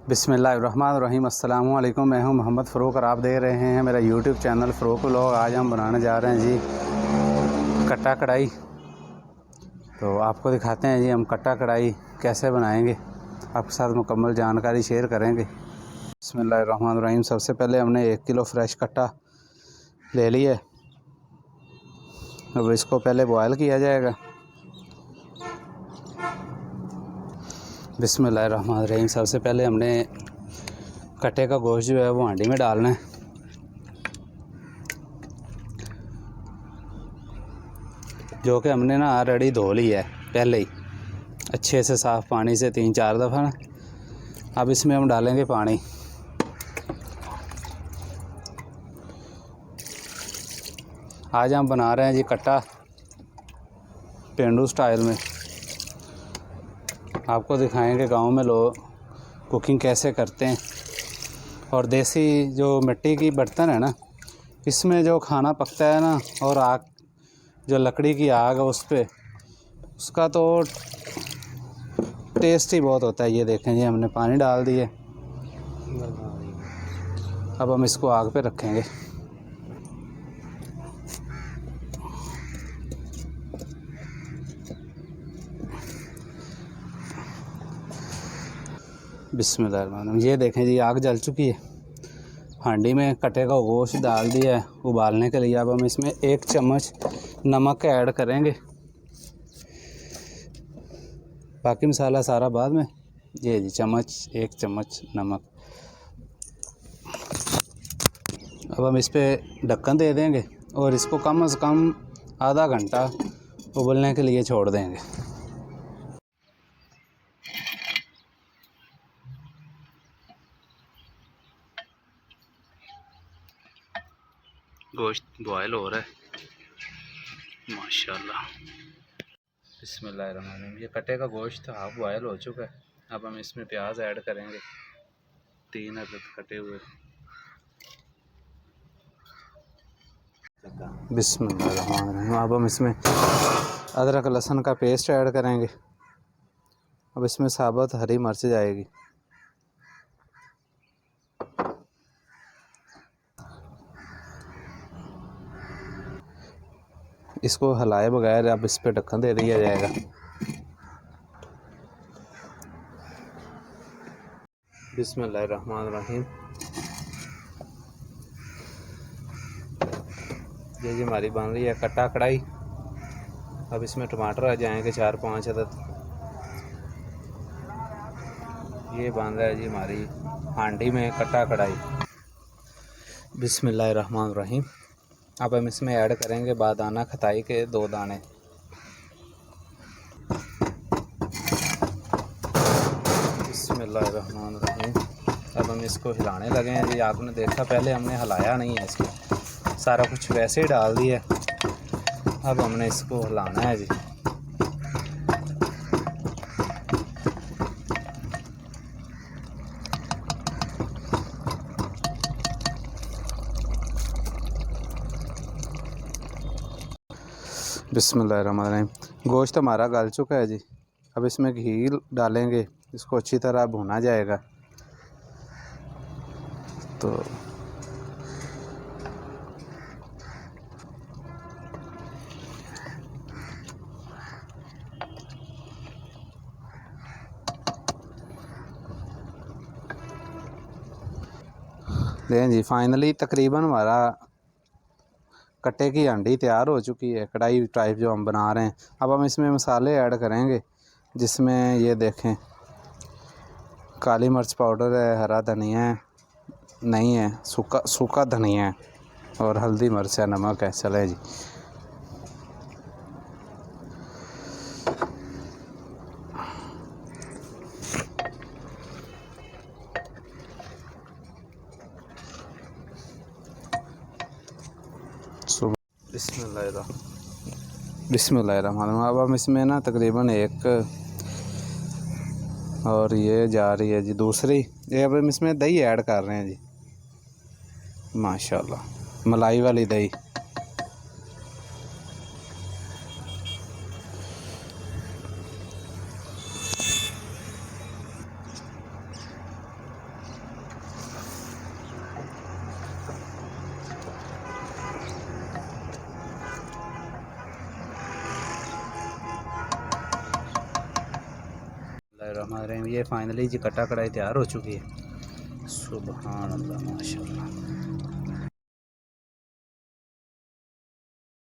बिस्मिल्लाहिर्रहमानिर्रहीम। अस्सलामु अलैकुम। मैं हूं मोहम्मद फ़रूक और आप देख रहे हैं मेरा यूट्यूब चैनल फ़रूक व्लॉग। आज हम बनाने जा रहे हैं जी कट्टा कढ़ाई। तो आपको दिखाते हैं जी हम कट्टा कढ़ाई कैसे बनाएंगे, आपके साथ मुकम्मल जानकारी शेयर करेंगे। बिस्मिल्लाहिर्रहमानिर्रहीम। सबसे पहले हमने 1 किलो फ्रेश कट्टा ले लिया। अब इसको पहले बॉयल किया जाएगा। बिस्मिल्लाहिर्रहमानिर्रहीम। सबसे पहले हमने कट्टे का गोश्त जो है वो हांडी में डालना है। जो कि हमने ना ऑलरेडी धो लिया है पहले ही अच्छे से साफ़ पानी से 3-4 दफ़ा ना। अब इसमें हम डालेंगे पानी। आज हम बना रहे हैं जी कट्टा पेंडू स्टाइल में। आपको दिखाएंगे गांव में लोग कुकिंग कैसे करते हैं। और देसी जो मिट्टी की बर्तन है ना, इसमें जो खाना पकता है ना, और आग जो लकड़ी की आग है उस पर, उसका तो टेस्ट ही बहुत होता है। ये देखें जी हमने पानी डाल दिए। अब हम इसको आग पे रखेंगे। बिस्मिल्लाह। ये देखें जी आग जल चुकी है। हांडी में कट्टे का गोश्त डाल दिया है उबालने के लिए। अब हम इसमें 1 चम्मच नमक ऐड करेंगे, बाकी मसाला सारा बाद में। ये जी 1 चम्मच नमक। अब हम इस पर ढक्कन दे देंगे और इसको कम से कम आधा घंटा उबलने के लिए छोड़ देंगे। गोश्त बॉयल हो रहा है माशाल्लाह। बिस्मिल्लाहिर्रहमानिर्रहीम। ये कट्टे का गोश्त हाफ बॉयल हो चुका है। अब हम इसमें प्याज ऐड करेंगे, 3 अदद कटे हुए। बिस्मिल्लाहिर्रहमानिर्रहीम। अब हम इसमें अदरक लहसुन का पेस्ट ऐड करेंगे। अब इसमें साबुत हरी मिर्च जाएगी। इसको हिलाए बगैर अब इस पे ढक्कन दे दिया जाएगा। बिस्मिल्लाहिर्रहमानिर्रहीम। ये जी हमारी बन रही है कट्टा कढ़ाई। अब इसमें टमाटर आ जाएंगे 4-5 अदद। ये बन रहा है जी हमारी हांडी में कट्टा कढ़ाई। बिस्मिल्लाहिर्रहमानिर्रहीम। अब हम इसमें ऐड करेंगे बादाना खताई के 2 दाने। बिस्मिल्लाहिर्रहमानिर्रहीम। अब हम इसको हिलाने लगे हैं जी। आपने देखा पहले हमने हिलाया नहीं है इसको, सारा कुछ वैसे ही डाल दिया। अब हमने इसको हिलाना है जी। बिस्मिल्लाहिर्रहमानिर्रहीम। गोश्त हमारा गल चुका है जी। अब इसमें घी डालेंगे, इसको अच्छी तरह भुना जाएगा। तो दें जी फाइनली तकरीबन हमारा कट्टे की हांडी तैयार हो चुकी है, कढ़ाई टाइप जो हम बना रहे हैं। अब हम इसमें मसाले ऐड करेंगे, जिसमें ये देखें काली मिर्च पाउडर है, हरा धनिया है, नहीं है सूखा धनिया है, और हल्दी मिर्च है, नमक है। चले जी। बिस्मिल्लाहिर्रहमानिर्रहीम। अब हम इसमें ना तकरीबन 1 और ये जा रही है जी दूसरी। ये अब हम इसमें दही ऐड कर रहे हैं जी, माशाल्लाह मलाई वाली दही। बिस्मिल्लाहिर्रहमानिर्रहीम। ये फाइनली जी कटा कढ़ाई तैयार हो चुकी है। सुबहान अल्लाह माशाल्लाह।